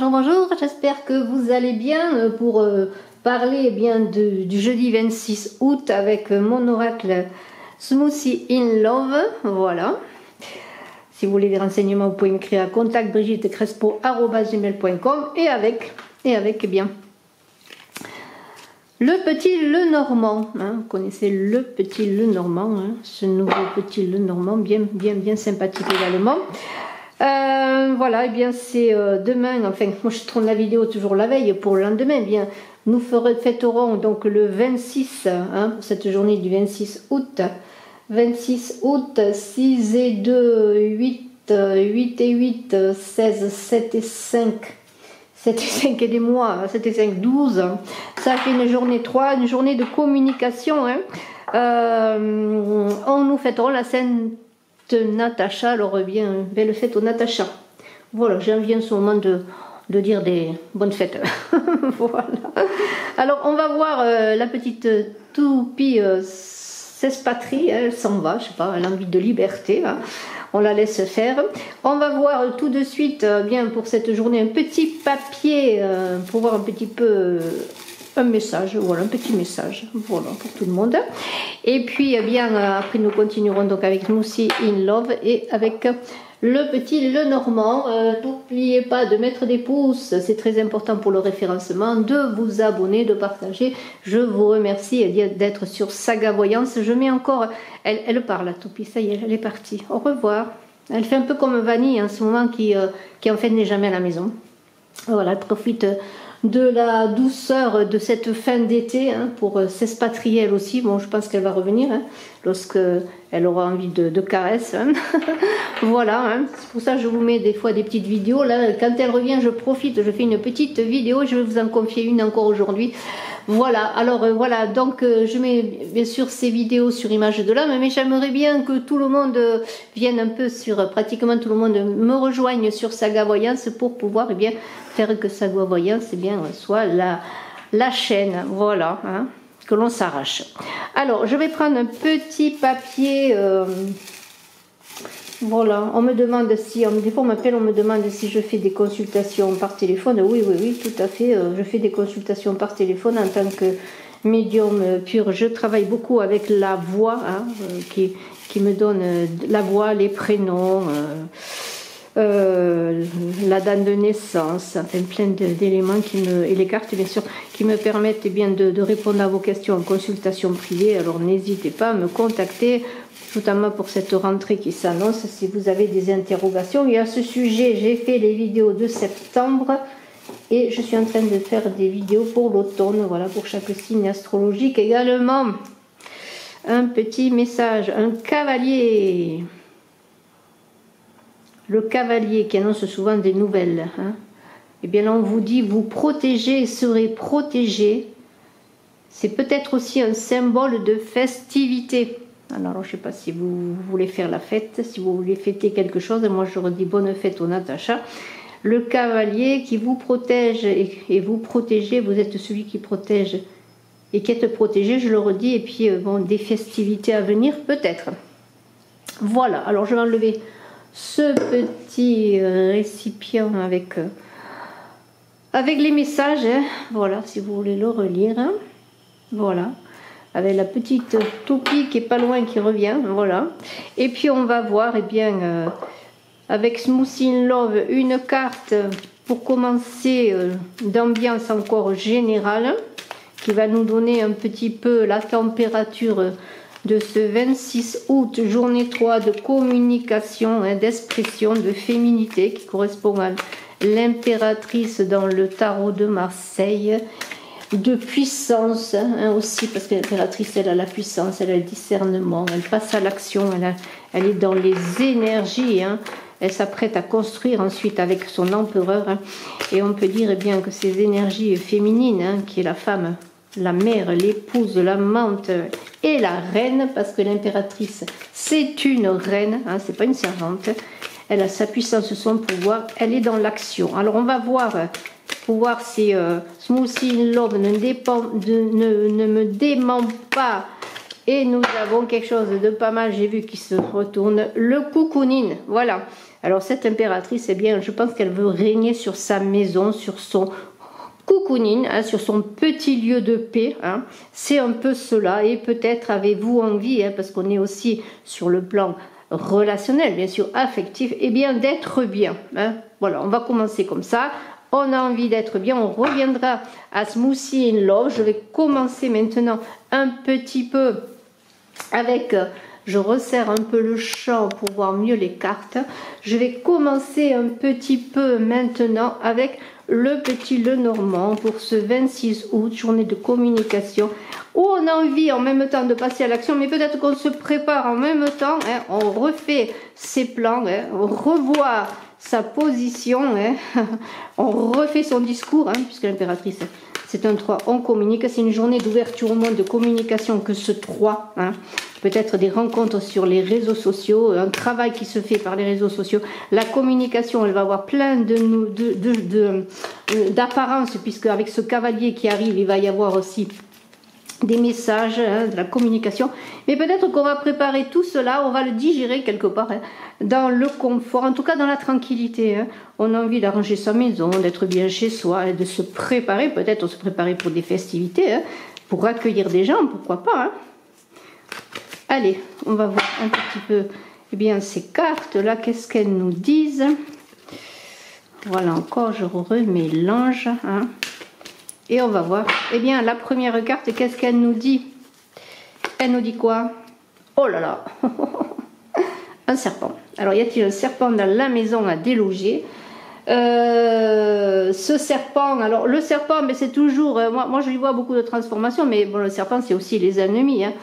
bonjour, bonjour, j'espère que vous allez bien pour parler bien du jeudi 26 août avec mon oracle Smoothie in Love, voilà. Si vous voulez des renseignements, vous pouvez m'écrire à contactbrigitecrespo@gmail.com et avec eh bien le petit Lenormand, hein, vous connaissez le petit Lenormand, hein, ce nouveau petit Lenormand bien sympathique également. Voilà, et bien c'est demain, enfin moi je tourne la vidéo toujours la veille pour le lendemain, eh bien nous fêterons donc le 26, hein, cette journée du 26 août, 6 et 2, 8 et 8, 16, 7 et 5, 7 et 5 et des mois, 7 et 5, 12, ça fait une journée 3, une journée de communication, hein. Nous fêterons la Sainte Natacha, alors bien belle fête aux Natacha. Voilà, j'ai envie en ce moment de dire des bonnes fêtes. Voilà. Alors on va voir la petite toupie s'expatrie, elle s'en va, je sais pas, elle a envie de liberté, hein. On la laisse faire. On va voir tout de suite, bien pour cette journée, un petit papier pour voir un petit peu un message, voilà, un petit message, voilà, pour tout le monde. Et puis, bien, après, nous continuerons donc avec Smoothie in Love et avec le petit Lenormand. N'oubliez pas de mettre des pouces, c'est très important pour le référencement, de vous abonner, de partager. Je vous remercie d'être sur Saga Voyance. Je mets encore, elle parle, la toupie, ça y est, elle est partie. Au revoir. Elle fait un peu comme Vanille en ce moment qui en fait n'est jamais à la maison. Voilà, elle profite de la douceur de cette fin d'été, hein, pour s'expatrier elle aussi. Bon, je pense qu'elle va revenir, hein, lorsque elle aura envie de caresses, hein. Voilà, hein. C'est pour ça que je vous mets des fois des petites vidéos. Là, quand elle revient, je profite, je fais une petite vidéo. Je vais vous en confier une encore aujourd'hui. Voilà, alors voilà, donc je mets bien sûr ces vidéos sur Image de l'âme, mais j'aimerais bien que tout le monde vienne un peu sur, pratiquement tout le monde me rejoigne sur Saga Voyance pour pouvoir bien faire que Saga Voyance bien soit la chaîne, voilà, hein, que l'on s'arrache. Alors, je vais prendre un petit papier. Voilà, on me demande si, des fois on m'appelle, on me demande si je fais des consultations par téléphone. Oui, tout à fait, je fais des consultations par téléphone en tant que médium pur. Je travaille beaucoup avec la voix, hein, qui me donne la voix, les prénoms, la date de naissance, enfin plein d'éléments et les cartes bien sûr, qui me permettent eh bien de répondre à vos questions en consultation privée. Alors n'hésitez pas à me contacter, notamment pour cette rentrée qui s'annonce, si vous avez des interrogations. Et à ce sujet, j'ai fait les vidéos de septembre et je suis en train de faire des vidéos pour l'automne, voilà, pour chaque signe astrologique également. Un petit message, un cavalier. Le cavalier qui annonce souvent des nouvelles, hein. Eh bien là on vous dit, vous protégez, serez protégé. C'est peut-être aussi un symbole de festivité. Alors je ne sais pas si vous voulez faire la fête, si vous voulez fêter quelque chose. Moi je redis bonne fête aux Natacha. Le cavalier qui vous protège et vous protégez, vous êtes celui qui protège et qui est protégé, je le redis. Et puis bon, des festivités à venir peut-être. Voilà, alors je vais enlever ce petit récipient avec les messages, hein. Voilà, si vous voulez le relire, hein. Voilà, avec la petite toupie qui est pas loin, qui revient, voilà. Et puis on va voir, eh bien, avec Smoothie in Love, une carte pour commencer d'ambiance encore générale, qui va nous donner un petit peu la température de ce 26 août, journée 3 de communication, hein, d'expression, de féminité, qui correspond à l'impératrice dans le tarot de Marseille, de puissance, hein, aussi, parce que l'impératrice, elle a la puissance, elle a le discernement, elle passe à l'action, elle est dans les énergies, hein. Elle s'apprête à construire ensuite avec son empereur, hein. Et on peut dire eh bien que ces énergies féminines, hein, qui est la femme, la mère, l'épouse, l'amante et la reine, parce que l'impératrice c'est une reine, hein, c'est pas une servante. Elle a sa puissance, son pouvoir, elle est dans l'action. Alors on va voir, pour voir si Smoothie in Love ne me dément pas Et nous avons quelque chose de pas mal, j'ai vu qui se retourne, le cocooning. Voilà. Alors cette impératrice, eh bien, je pense qu'elle veut régner sur sa maison, sur son cocooning, hein, sur son petit lieu de paix. Hein. C'est un peu cela. Et peut-être avez-vous envie, hein, parce qu'on est aussi sur le plan relationnel, bien sûr, affectif, eh bien, d'être bien. Hein. Voilà, on va commencer comme ça. On a envie d'être bien, on reviendra à Smoothie in Love. Je vais commencer maintenant un petit peu avec, je resserre un peu le champ pour voir mieux les cartes. Je vais commencer un petit peu maintenant avec le petit Lenormand pour ce 26 août, journée de communication, où on a envie en même temps de passer à l'action, mais peut-être qu'on se prépare en même temps, hein, on refait ses plans, hein, on revoit sa position, hein, on refait son discours, hein, puisque l'impératrice, c'est un 3, on communique, c'est une journée d'ouverture au monde, de communication que ce 3, hein, peut-être des rencontres sur les réseaux sociaux, un travail qui se fait par les réseaux sociaux, la communication, elle va avoir plein d'apparence, puisque avec ce cavalier qui arrive, il va y avoir aussi des messages, hein, de la communication, mais peut-être qu'on va préparer tout cela, on va le digérer quelque part, hein, dans le confort, en tout cas dans la tranquillité. Hein. On a envie d'arranger sa maison, d'être bien chez soi, et de se préparer, peut-être se préparer pour des festivités, hein, pour accueillir des gens, pourquoi pas. Hein. Allez, on va voir un petit peu, eh bien, ces cartes-là, qu'est-ce qu'elles nous disent. Voilà, encore, je remélange, hein. Et on va voir, eh bien, la première carte, qu'est-ce qu'elle nous dit? Elle nous dit quoi? Oh là là. Un serpent. Alors, y a-t-il un serpent dans la maison à déloger? Ce serpent, alors le serpent, mais c'est toujours, moi je lui vois beaucoup de transformations, mais bon, le serpent c'est aussi les ennemis, hein.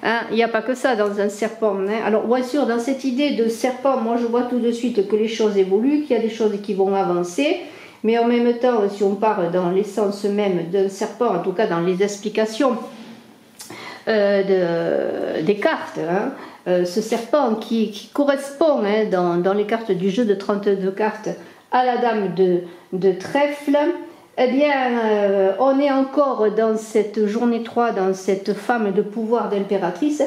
Hein, il n'y a pas que ça dans un serpent, hein. Alors bien sûr, dans cette idée de serpent, moi je vois tout de suite que les choses évoluent, qu'il y a des choses qui vont avancer, mais en même temps, si on part dans l'essence même d'un serpent, en tout cas dans les explications des cartes, hein, ce serpent qui correspond, hein, dans les cartes du jeu de 32 cartes à la dame de trèfle, eh bien, on est encore dans cette journée 3, dans cette femme de pouvoir d'impératrice,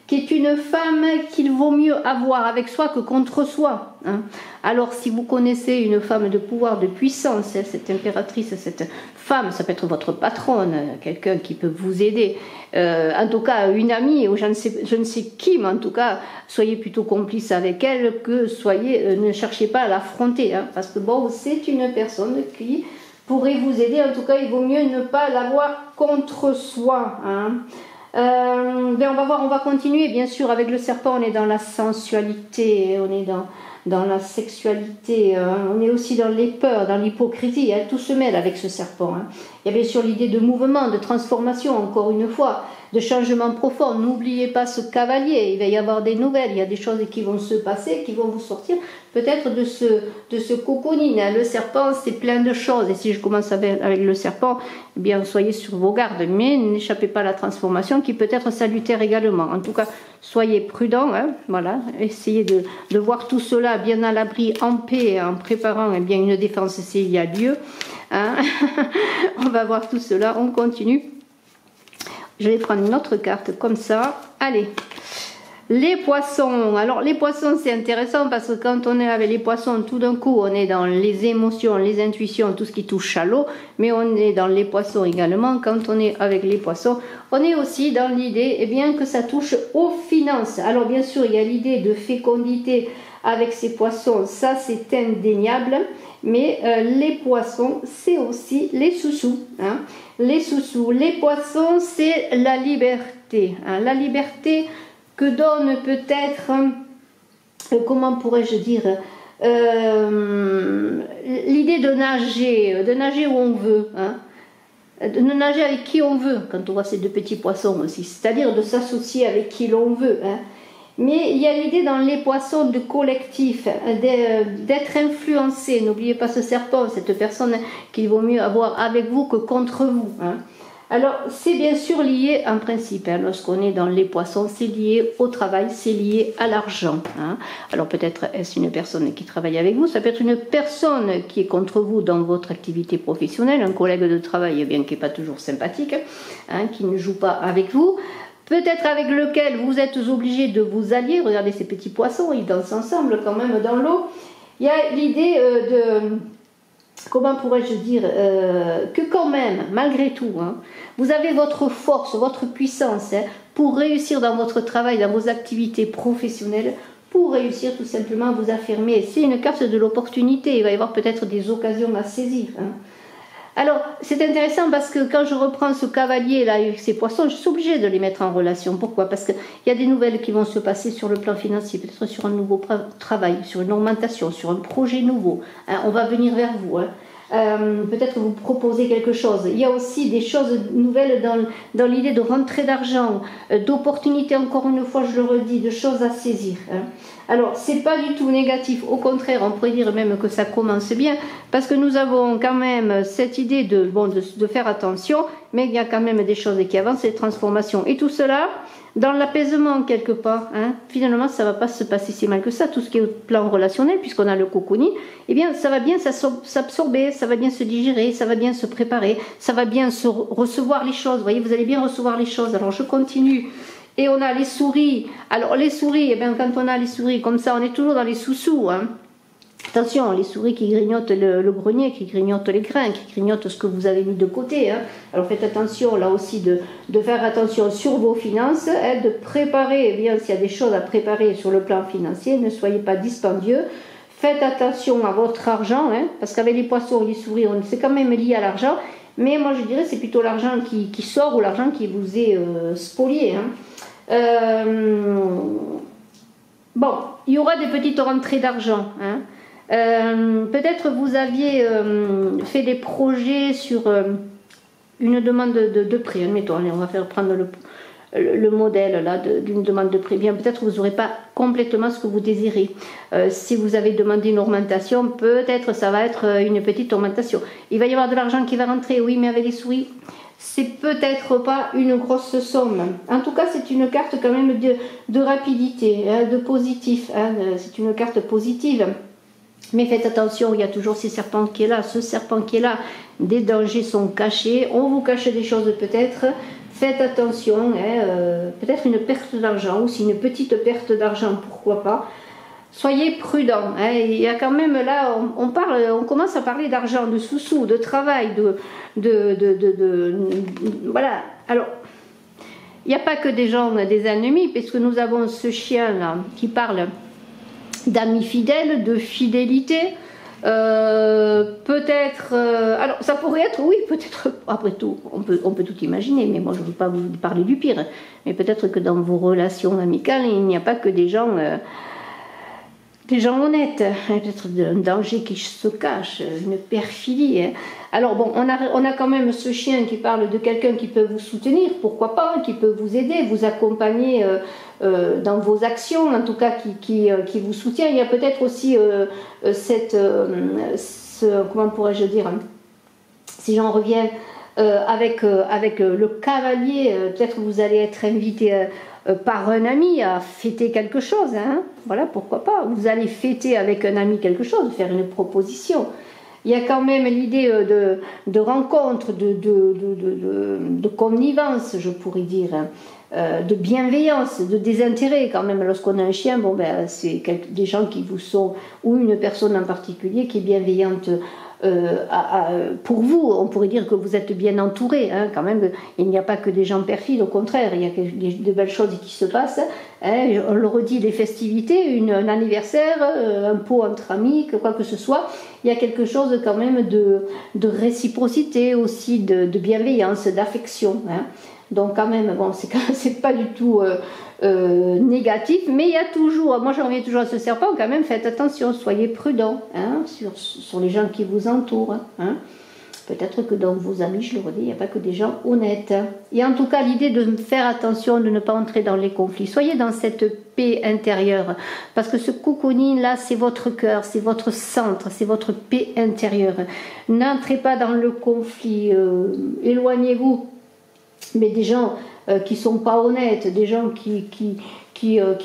qui est une femme qu'il vaut mieux avoir avec soi que contre soi. Hein. Alors, si vous connaissez une femme de pouvoir, de puissance, hein, cette impératrice, cette femme, ça peut être votre patronne, quelqu'un qui peut vous aider, en tout cas une amie, ou je ne sais qui, mais en tout cas, soyez plutôt complice avec elle, que soyez, ne cherchez pas à l'affronter, hein, parce que bon, c'est une personne qui pourrait vous aider, en tout cas, il vaut mieux ne pas l'avoir contre soi. Hein. Ben on va voir, on va continuer bien sûr avec le serpent. On est dans la sensualité, on est dans la sexualité, on est aussi dans les peurs, dans l'hypocrisie, hein, tout se mêle avec ce serpent. Hein. Il y a bien sûr l'idée de mouvement, de transformation, encore une fois, de changement profond. N'oubliez pas ce cavalier, il va y avoir des nouvelles, il y a des choses qui vont se passer, qui vont vous sortir peut-être de ce cocooning. Hein. Le serpent, c'est plein de choses, et si je commence avec le serpent, eh bien soyez sur vos gardes, mais n'échappez pas à la transformation qui peut être salutaire également. En tout cas, soyez prudents, hein, voilà, essayez de voir tout cela bien à l'abri, en paix, en préparant eh bien, une défense s'il y a lieu. Hein. On va voir tout cela, on continue. Je vais prendre une autre carte comme ça. Allez, les poissons. Alors les poissons, c'est intéressant parce que quand on est avec les poissons, tout d'un coup on est dans les émotions, les intuitions, tout ce qui touche à l'eau, mais on est dans les poissons également. Quand on est avec les poissons, on est aussi dans l'idée eh bien, que ça touche aux finances. Alors bien sûr, il y a l'idée de fécondité avec ces poissons, ça c'est indéniable, mais les poissons, c'est aussi les sous-sous. Hein. Les sous-sous, les poissons, c'est la liberté. Hein. La liberté que donne peut-être, comment pourrais-je dire, l'idée de nager où on veut, hein, de nager avec qui on veut, quand on voit ces deux petits poissons aussi, c'est-à-dire de s'associer avec qui l'on veut. Hein. Mais il y a l'idée dans les poissons de collectif, d'être influencé. N'oubliez pas ce serpent, cette personne qu'il vaut mieux avoir avec vous que contre vous. Hein. Alors, c'est bien sûr lié en principe, hein, lorsqu'on est dans les poissons, c'est lié au travail, c'est lié à l'argent. Hein. Alors peut-être est-ce une personne qui travaille avec vous, ça peut être une personne qui est contre vous dans votre activité professionnelle, un collègue de travail eh bien, qui n'est pas toujours sympathique, hein, qui ne joue pas avec vous. peut-être avec lequel vous êtes obligé de vous allier. Regardez ces petits poissons, ils dansent ensemble quand même dans l'eau. Il y a l'idée de, comment pourrais-je dire, que quand même, malgré tout, hein, vous avez votre force, votre puissance hein, pour réussir dans votre travail, dans vos activités professionnelles, pour réussir tout simplement à vous affirmer. C'est une carte de l'opportunité, il va y avoir peut-être des occasions à saisir. Hein. Alors, c'est intéressant parce que quand je reprends ce cavalier là avec ces poissons, je suis obligée de les mettre en relation. Pourquoi? Parce qu'il y a des nouvelles qui vont se passer sur le plan financier, peut-être sur un nouveau travail, sur une augmentation, sur un projet nouveau. Hein, on va venir vers vous. Hein. Peut-être vous proposer quelque chose. Il y a aussi des choses nouvelles dans l'idée de rentrée d'argent, d'opportunités, encore une fois, je le redis, de choses à saisir. Hein. Alors, c'est pas du tout négatif, au contraire, on pourrait dire même que ça commence bien, parce que nous avons quand même cette idée de faire attention, mais il y a quand même des choses qui avancent, des transformations. Et tout cela, dans l'apaisement quelque part, hein, finalement, ça ne va pas se passer si mal que ça, tout ce qui est au plan relationnel, puisqu'on a le cocooning, eh bien, ça va bien s'absorber, ça va bien se digérer, ça va bien se préparer, ça va bien recevoir les choses, vous voyez, vous allez bien recevoir les choses. Alors, je continue. Et on a les souris. Alors les souris, eh bien, quand on a les souris comme ça, on est toujours dans les sous-sous. Hein. Attention, les souris qui grignotent le grenier, qui grignotent les grains, qui grignotent ce que vous avez mis de côté. Hein. Alors faites attention là aussi de faire attention sur vos finances, hein, de préparer, eh bien s'il y a des choses à préparer sur le plan financier, ne soyez pas dispendieux. Faites attention à votre argent, hein, parce qu'avec les poissons et les souris, c'est quand même lié à l'argent. Mais moi je dirais c'est plutôt l'argent qui sort ou l'argent qui vous est spolié. Hein. Bon, il y aura des petites rentrées d'argent. Hein. Peut-être vous aviez fait des projets sur une demande de prêt. Admettons, allez, on va faire prendre le modèle là d'une demande de prêt. Bien, peut-être vous n'aurez pas complètement ce que vous désirez. Si vous avez demandé une augmentation, peut-être ça va être une petite augmentation. Il va y avoir de l'argent qui va rentrer, oui, mais avec les souris. C'est peut-être pas une grosse somme. En tout cas, c'est une carte quand même de rapidité, hein, de positif. Hein, c'est une carte positive. Mais faites attention, il y a toujours ce serpent qui est là. Ce serpent qui est là, des dangers sont cachés. On vous cache des choses peut-être. Faites attention. Hein, peut-être une perte d'argent, aussi une petite perte d'argent, pourquoi pas. Soyez prudents. Hein. Il y a quand même là, on commence à parler d'argent, de sous-sous, de travail, voilà. Alors, il n'y a pas que des gens, des ennemis, puisque nous avons ce chien là qui parle d'amis fidèles, de fidélité. Peut-être, alors ça pourrait être, oui, peut-être, après tout, on peut tout imaginer, mais moi je ne veux pas vous parler du pire. Mais peut-être que dans vos relations amicales, il n'y a pas que des gens honnêtes, hein, peut-être un danger qui se cache, une perfidie. Hein. Alors bon, on a quand même ce chien qui parle de quelqu'un qui peut vous soutenir, pourquoi pas, qui peut vous aider, vous accompagner dans vos actions, en tout cas qui vous soutient. Il y a peut-être aussi comment pourrais-je dire, hein, si j'en reviens avec le cavalier, peut-être que vous allez être invité par un ami à fêter quelque chose, hein. Voilà, pourquoi pas, vous allez fêter avec un ami quelque chose, faire une proposition. Il y a quand même l'idée de rencontre, de connivence, je pourrais dire, hein, de bienveillance, de désintérêt quand même. Lorsqu'on a un chien, bon, ben, c'est des gens qui vous sont, ou une personne en particulier qui est bienveillante pour vous. On pourrait dire que vous êtes bien entouré, hein, quand même. Il n'y a pas que des gens perfides, au contraire, il y a de belles choses qui se passent. Hein, on le redit, les festivités, un anniversaire, un pot entre amis, quoi que ce soit, il y a quelque chose quand même de réciprocité aussi, de bienveillance, d'affection. Hein. Donc quand même, bon, c'est pas du tout négatif, mais il y a toujours, moi je reviens toujours à ce serpent, quand même, faites attention, soyez prudents, hein, sur les gens qui vous entourent. Hein. Peut-être que dans vos amis, je le redis, il n'y a pas que des gens honnêtes. Et en tout cas, l'idée de faire attention, de ne pas entrer dans les conflits. Soyez dans cette paix intérieure. Parce que ce cocooning là, c'est votre cœur, c'est votre centre, c'est votre paix intérieure. N'entrez pas dans le conflit, éloignez-vous. Mais des gens qui ne sont pas honnêtes, des gens qui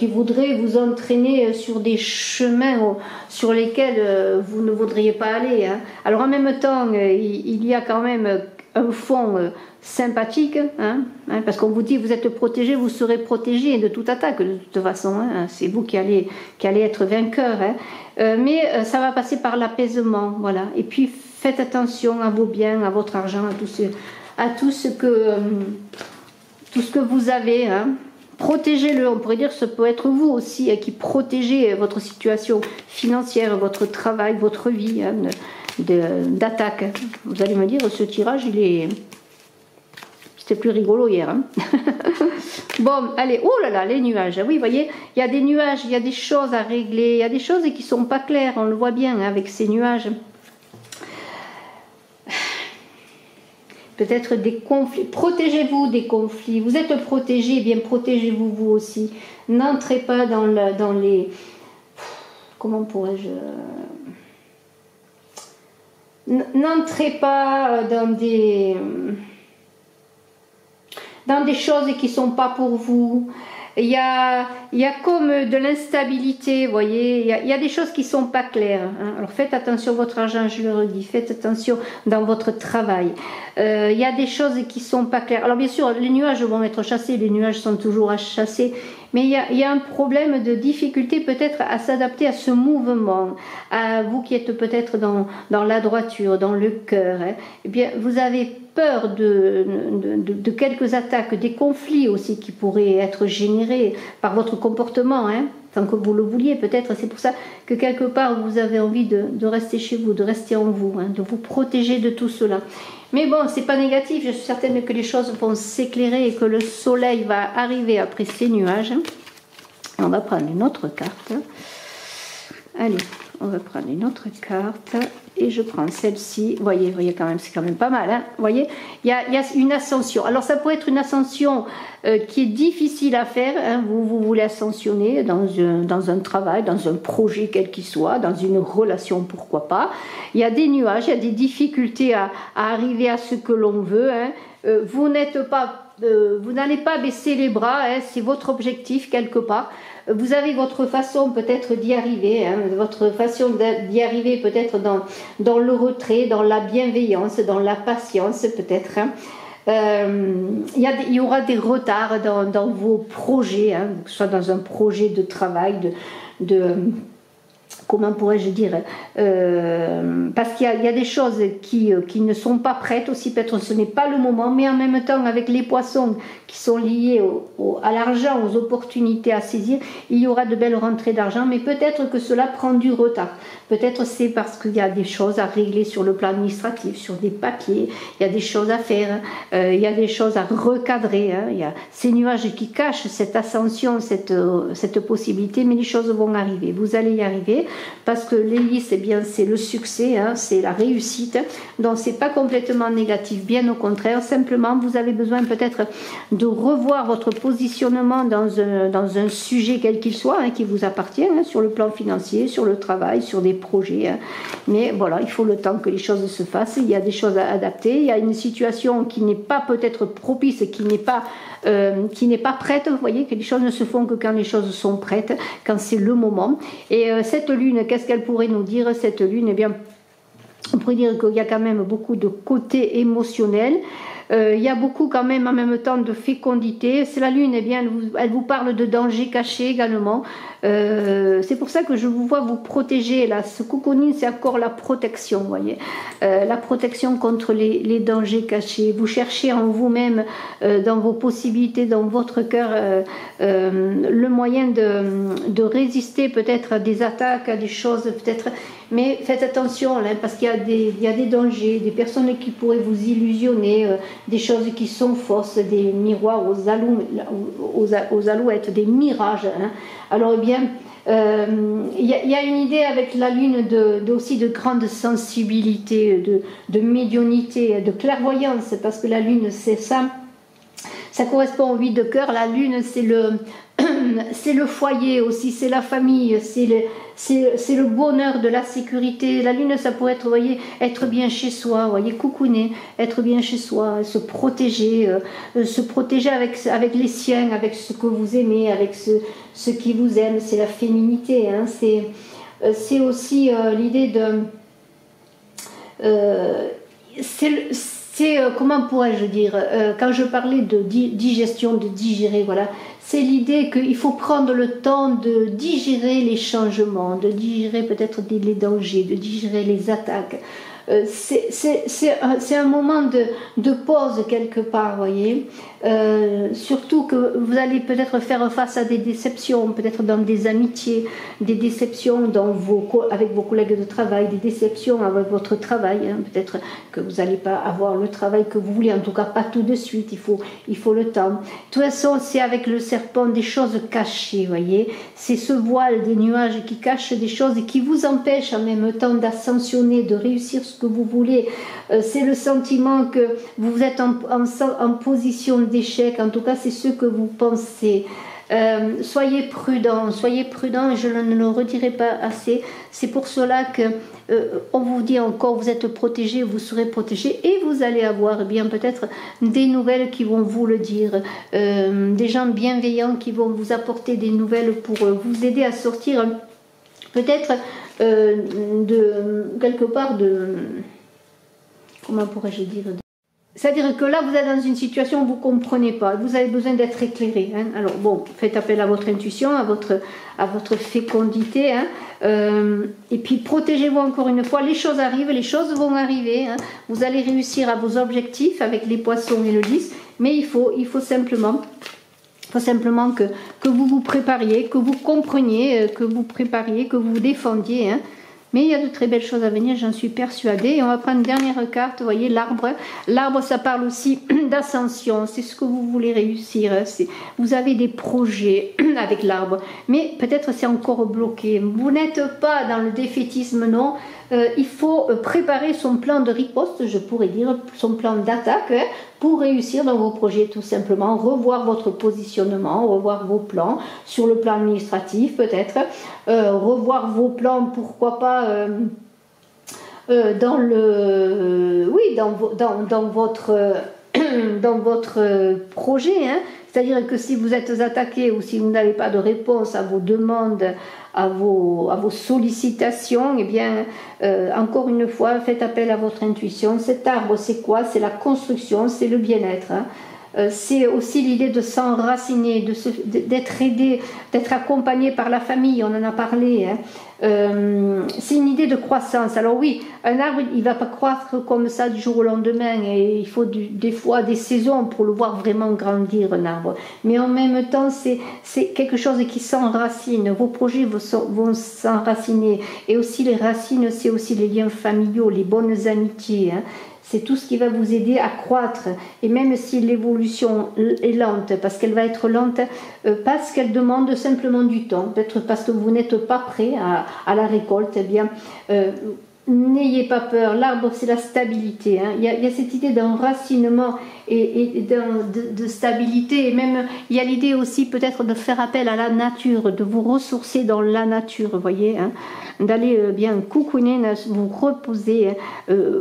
voudraient vous entraîner sur des chemins sur lesquels vous ne voudriez pas aller. Hein. Alors en même temps, il y a quand même un fond sympathique, parce qu'on vous dit vous êtes protégé, vous serez protégé de toute attaque de toute façon, c'est vous qui allez être vainqueur, mais ça va passer par l'apaisement, voilà. Et puis faites attention à vos biens, à votre argent, à tout ce que vous avez, protégez-le. On pourrait dire que ce peut être vous aussi qui protégez votre situation financière, votre travail, votre vie d'attaque. Vous allez me dire, ce tirage, c'était plus rigolo hier. Bon, allez, oh là là, les nuages. Oui, vous voyez, il y a des nuages, il y a des choses à régler, il y a des choses qui ne sont pas claires, on le voit bien avec ces nuages. Peut-être des conflits. Protégez-vous des conflits. Vous êtes protégé, bien protégez-vous vous aussi. N'entrez pas dans les... Comment pourrais-je... N'entrez pas dans des choses qui ne sont pas pour vous. Il y a comme de l'instabilité, vous voyez, il y a des choses qui ne sont pas claires. Alors faites attention à votre argent, je le redis, faites attention dans votre travail. Il y a des choses qui ne sont pas claires. Alors bien sûr, les nuages vont être chassés, les nuages sont toujours à chasser, mais il y a un problème de difficulté peut-être à s'adapter à ce mouvement. À vous qui êtes peut-être dans la droiture, dans le cœur, eh bien vous avez peur de quelques attaques, des conflits aussi qui pourraient être générés par votre comportement, tant que vous le vouliez peut-être. C'est pour ça que quelque part vous avez envie de rester chez vous, de rester en vous, de vous protéger de tout cela. Mais bon, c'est pas négatif, je suis certaine que les choses vont s'éclairer et que le soleil va arriver après ces nuages. On va prendre une autre carte. Allez, on va prendre une autre carte et je prends celle-ci. Voyez quand même, c'est quand même pas mal. Vous voyez, il y a une ascension. Alors ça peut être une ascension qui est difficile à faire. Vous voulez ascensionner dans un travail, dans un projet quel qu'il soit, dans une relation, pourquoi pas. Il y a des nuages, il y a des difficultés à arriver à ce que l'on veut. Vous n'allez pas baisser les bras, c'est votre objectif quelque part. Vous avez votre façon peut-être d'y arriver, votre façon d'y arriver peut-être dans le retrait, dans la bienveillance, dans la patience peut-être. Il y aura des retards dans vos projets, que ce soit dans un projet de travail, comment pourrais-je dire, parce qu'il y a des choses qui ne sont pas prêtes aussi, peut-être ce n'est pas le moment, mais en même temps avec les poissons qui sont liés à l'argent, aux opportunités à saisir, il y aura de belles rentrées d'argent, mais peut-être que cela prend du retard. Peut-être c'est parce qu'il y a des choses à régler sur le plan administratif, sur des papiers, il y a des choses à faire, il y a des choses à recadrer, il y a ces nuages qui cachent cette ascension, cette possibilité, mais les choses vont arriver, vous allez y arriver, parce que l'hélice, eh bien, c'est le succès, c'est la réussite, donc c'est pas complètement négatif, bien au contraire, simplement vous avez besoin peut-être de revoir votre positionnement dans un sujet quel qu'il soit, qui vous appartient, sur le plan financier, sur le travail, sur des projets, mais voilà, il faut le temps que les choses se fassent, il y a des choses à adapter, il y a une situation qui n'est pas peut-être propice, qui n'est pas prête, vous voyez que les choses ne se font que quand les choses sont prêtes, quand c'est le moment, et cette lune, qu'est-ce qu'elle pourrait nous dire, cette lune, eh bien, on pourrait dire qu'il y a quand même beaucoup de côté émotionnel, il y a beaucoup quand même en même temps de fécondité. C'est la lune, eh bien, elle vous parle de danger caché également. C'est pour ça que je vous vois vous protéger. Là, ce cocooning, c'est encore la protection, vous voyez, la protection contre les dangers cachés. Vous cherchez en vous-même, dans vos possibilités, dans votre cœur, le moyen de résister peut-être à des attaques, à des choses peut-être. Mais faites attention, là, parce qu'il y a des dangers, des personnes qui pourraient vous illusionner, des choses qui sont fausses, des miroirs aux alouettes, des mirages. Alors, eh bien, il y a une idée avec la lune aussi de grande sensibilité, de médiumnité, de clairvoyance, parce que la lune, c'est ça. Ça correspond au 8 de cœur. La lune, c'est le foyer aussi, c'est la famille, c'est le bonheur de la sécurité. La lune, ça pourrait être, vous voyez, être bien chez soi, vous voyez, coucouner, être bien chez soi, se protéger avec les siens, avec ce que vous aimez, avec ce qui vous aime. C'est la féminité, c'est aussi l'idée de... c'est, comment pourrais-je dire, quand je parlais de digestion, de digérer, voilà, c'est l'idée qu'il faut prendre le temps de digérer les changements, de digérer peut-être les dangers, de digérer les attaques. C'est un moment de pause quelque part, voyez. Surtout que vous allez peut-être faire face à des déceptions, peut-être dans des amitiés, des déceptions avec vos collègues de travail, des déceptions avec votre travail. Hein. Peut-être que vous n'allez pas avoir le travail que vous voulez, en tout cas pas tout de suite, il faut le temps. De toute façon, c'est avec le serpent des choses cachées, voyez. C'est ce voile des nuages qui cache des choses et qui vous empêche en même temps d'ascensionner, de réussir ce que vous voulez. C'est le sentiment que vous êtes en position d'échec, en tout cas c'est ce que vous pensez. Soyez prudents, et je ne le redirai pas assez. C'est pour cela que on vous dit encore, vous êtes protégés, vous serez protégés et vous allez avoir bien peut-être des nouvelles qui vont vous le dire, des gens bienveillants qui vont vous apporter des nouvelles pour vous aider à sortir peut-être de quelque part de, comment pourrais-je dire, c'est-à-dire que là, vous êtes dans une situation où vous ne comprenez pas, vous avez besoin d'être éclairé. Hein. Alors bon, faites appel à votre intuition, à votre fécondité. Hein. Et puis protégez-vous encore une fois. Les choses arrivent, les choses vont arriver. Hein. Vous allez réussir à vos objectifs avec les poissons et le lys. Mais il faut simplement que vous vous prépariez, que vous compreniez, que vous prépariez, que vous vous défendiez. Hein. Mais il y a de très belles choses à venir, j'en suis persuadée. Et on va prendre une dernière carte, vous voyez, l'arbre. L'arbre, ça parle aussi d'ascension, c'est ce que vous voulez réussir. Vous avez des projets avec l'arbre, mais peut-être c'est encore bloqué. Vous n'êtes pas dans le défaitisme, non. Il faut préparer son plan de riposte, je pourrais dire, son plan d'attaque, hein, pour réussir dans vos projets, tout simplement. Revoir votre positionnement, revoir vos plans, sur le plan administratif peut-être, revoir vos plans, pourquoi pas, dans votre projet, hein. C'est-à-dire que si vous êtes attaqué ou si vous n'avez pas de réponse à vos demandes, à vos sollicitations, eh bien, encore une fois, faites appel à votre intuition. Cet arbre, c'est quoi? C'est la construction, c'est le bien-être. Hein. C'est aussi l'idée de s'enraciner, d'être aidé, d'être accompagné par la famille, on en a parlé. Hein. C'est une idée de croissance. Alors oui, un arbre, il ne va pas croître comme ça du jour au lendemain, et il faut des fois des saisons pour le voir vraiment grandir, un arbre. Mais en même temps, c'est quelque chose qui s'enracine. Vos projets vont s'enraciner. Et aussi les racines, c'est aussi les liens familiaux, les bonnes amitiés. Hein. C'est tout ce qui va vous aider à croître. Et même si l'évolution est lente, parce qu'elle va être lente, parce qu'elle demande simplement du temps, peut-être parce que vous n'êtes pas prêt à la récolte, eh bien, n'ayez pas peur. L'arbre, c'est la stabilité. Hein. Il y a cette idée d'enracinement et de stabilité. Et même, il y a l'idée aussi peut-être de faire appel à la nature, de vous ressourcer dans la nature, vous voyez, hein, d'aller bien coucouner, vous reposer,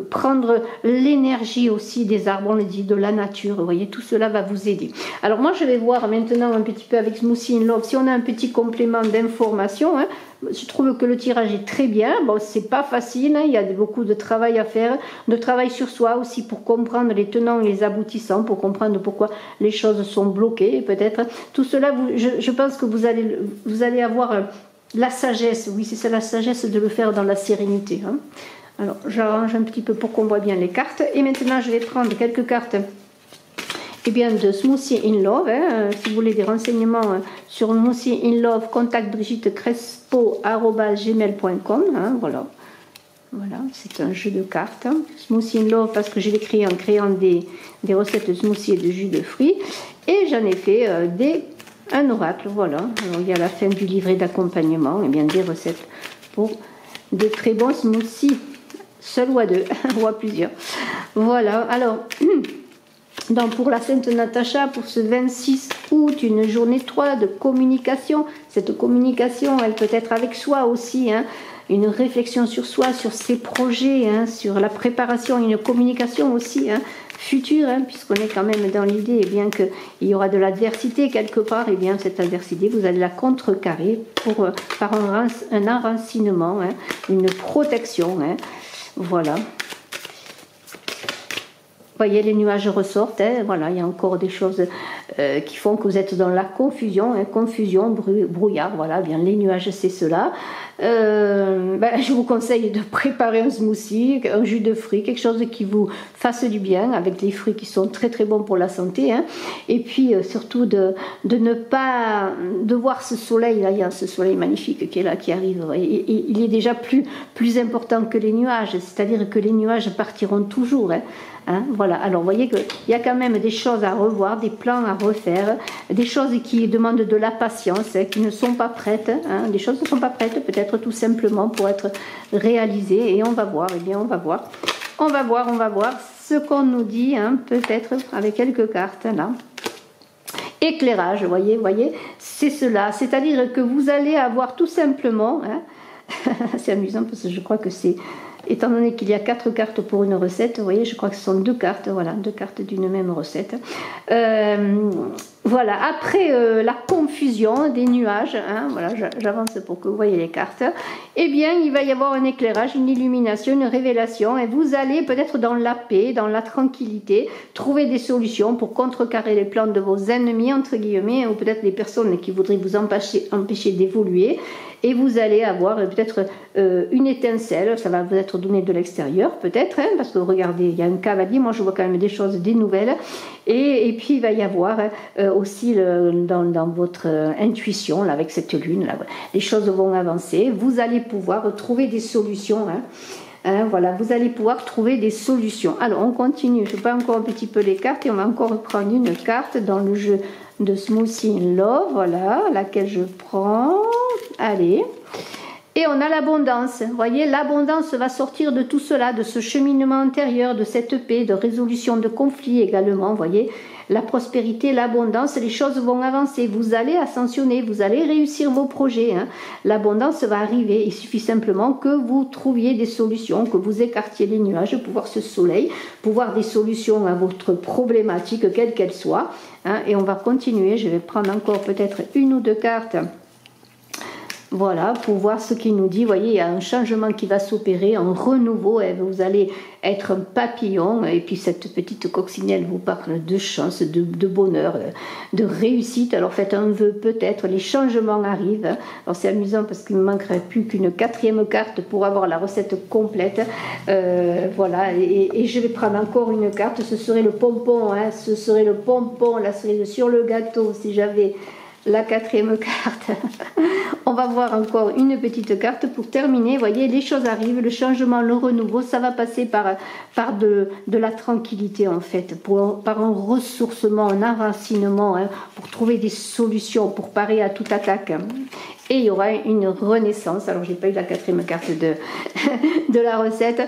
prendre l'énergie aussi des arbres, on le dit, de la nature, vous voyez, tout cela va vous aider. Alors moi, je vais voir maintenant un petit peu avec Smoothie in Love, si on a un petit complément d'information. Hein. Je trouve que le tirage est très bien. Bon, c'est pas facile, hein, il y a beaucoup de travail à faire, de travail sur soi aussi pour comprendre les tenants et les aboutissants, pour comprendre pourquoi les choses sont bloquées, peut-être. Tout cela, je pense que vous allez avoir la sagesse, oui, c'est ça la sagesse de le faire dans la sérénité. Hein. Alors, j'arrange un petit peu pour qu'on voit bien les cartes. Et maintenant, je vais prendre quelques cartes. Eh bien, de Smoothie in Love, hein, si vous voulez des renseignements sur Smoothie in Love, contacte brigittecrespo@gmail.com, hein, voilà. Voilà, c'est un jeu de cartes. Hein. Smoothie in Love, parce que je l'ai créé en créant des recettes de smoothie et de jus de fruits. Et j'en ai fait un oracle, voilà. Alors, il y a la fin du livret d'accompagnement, et bien des recettes pour de très bons smoothies, seul ou à deux, ou à plusieurs. Voilà, alors... Donc pour la Sainte Natacha, pour ce 26 août, une journée 3 de communication. Cette communication, elle peut être avec soi aussi, hein, une réflexion sur soi, sur ses projets, hein, sur la préparation, une communication aussi hein, future, hein, puisqu'on est quand même dans l'idée, eh bien qu'il y aura de l'adversité quelque part, et eh bien cette adversité, vous allez la contrecarrer par un enracinement, hein, une protection, hein, voilà. voyez, les nuages ressortent, hein, voilà, il y a encore des choses qui font que vous êtes dans la confusion, hein, confusion, brouillard, voilà, bien les nuages c'est cela. Je vous conseille de préparer un smoothie, un jus de fruits, quelque chose qui vous fasse du bien, avec des fruits qui sont très très bons pour la santé, hein. Et puis surtout de ne pas, de voir ce soleil, là il y a ce soleil magnifique qui est là, qui arrive, et il est déjà plus important que les nuages, c'est-à-dire que les nuages partiront toujours, hein. Hein, voilà, alors vous voyez qu'il y a quand même des choses à revoir, des plans à refaire, des choses qui demandent de la patience, hein, qui ne sont pas prêtes, hein, des choses ne sont pas prêtes peut-être tout simplement pour être réalisées, et on va voir, eh bien on va voir ce qu'on nous dit, hein, peut-être avec quelques cartes là. Éclairage, voyez, c'est cela, c'est-à-dire que vous allez avoir tout simplement, hein, c'est amusant parce que je crois que c'est, étant donné qu'il y a 4 cartes pour une recette, vous voyez, je crois que ce sont 2 cartes, voilà, 2 cartes d'une même recette. Voilà, après la confusion des nuages, hein, voilà, j'avance pour que vous voyez les cartes, eh bien, il va y avoir un éclairage, une illumination, une révélation, et vous allez peut-être dans la paix, dans la tranquillité, trouver des solutions pour contrecarrer les plans de vos ennemis, entre guillemets, ou peut-être des personnes qui voudraient vous empêcher d'évoluer, et vous allez avoir peut-être une étincelle, ça va vous être donné de l'extérieur, peut-être, hein, parce que regardez, il y a un cavalier, moi je vois quand même des choses, des nouvelles, et puis il va y avoir aussi dans votre intuition, là, avec cette lune, là, les choses vont avancer, vous allez pouvoir trouver des solutions, hein. Hein, voilà, vous allez pouvoir trouver des solutions. Alors on continue, je prends encore un petit peu les cartes et on va encore reprendre une carte dans le jeu de Smoothie in Love, voilà, laquelle je prends, allez, et on a l'abondance, vous voyez, l'abondance va sortir de tout cela, de ce cheminement intérieur, de cette paix, de résolution de conflits également, vous voyez, la prospérité, l'abondance, les choses vont avancer, vous allez ascensionner, vous allez réussir vos projets, hein. L'abondance va arriver, il suffit simplement que vous trouviez des solutions, que vous écartiez les nuages pour voir ce soleil, pour voir des solutions à votre problématique, quelle qu'elle soit, hein. Et on va continuer, je vais prendre encore peut-être 1 ou 2 cartes. Voilà, pour voir ce qu'il nous dit. Vous voyez, il y a un changement qui va s'opérer, un renouveau. Vous allez être un papillon. Et puis cette petite coccinelle vous parle de chance, de bonheur, de réussite. Alors faites un vœu peut-être, les changements arrivent. Alors c'est amusant parce qu'il ne me manquerait plus qu'une 4e carte pour avoir la recette complète. Voilà, et je vais prendre encore une carte. Ce serait le pompon, hein, ce serait le pompon, la cerise sur le gâteau si j'avais la 4e carte. On va voir encore une petite carte pour terminer. Vous voyez, les choses arrivent, le changement, le renouveau, ça va passer par de la tranquillité en fait, par un ressourcement, un enracinement, hein, pour trouver des solutions, pour parer à toute attaque. Et il y aura une renaissance. Alors j'ai pas eu la 4e carte de la recette,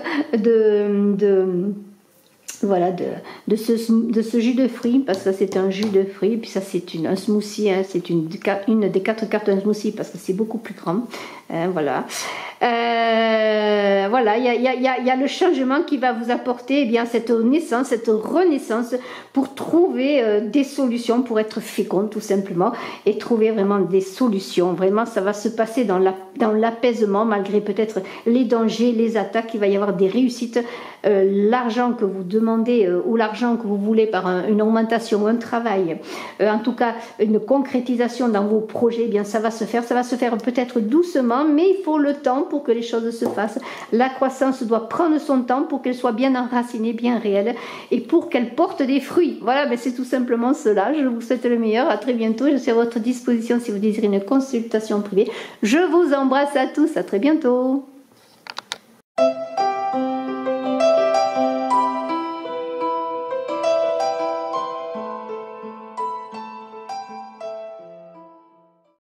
voilà, de ce jus de fruits, parce que ça c'est un jus de fruits, puis ça c'est un smoothie, hein, c'est une des 4 cartes d'un smoothie parce que c'est beaucoup plus grand, hein, voilà. Voilà, il y a le changement qui va vous apporter, eh bien, cette naissance, cette renaissance pour trouver des solutions, pour être fécond tout simplement, et trouver vraiment des solutions. Vraiment, ça va se passer dans l'apaisement, malgré peut-être les dangers, les attaques. Il va y avoir des réussites, l'argent que vous demandez ou l'argent que vous voulez par une augmentation, un travail, en tout cas une concrétisation dans vos projets, eh bien ça va se faire peut-être doucement, mais il faut le temps pour que les choses se fassent. La croissance doit prendre son temps pour qu'elle soit bien enracinée, bien réelle, et pour qu'elle porte des fruits. Voilà, ben c'est tout simplement cela. Je vous souhaite le meilleur, à très bientôt, je suis à votre disposition si vous désirez une consultation privée. Je vous embrasse à tous, à très bientôt.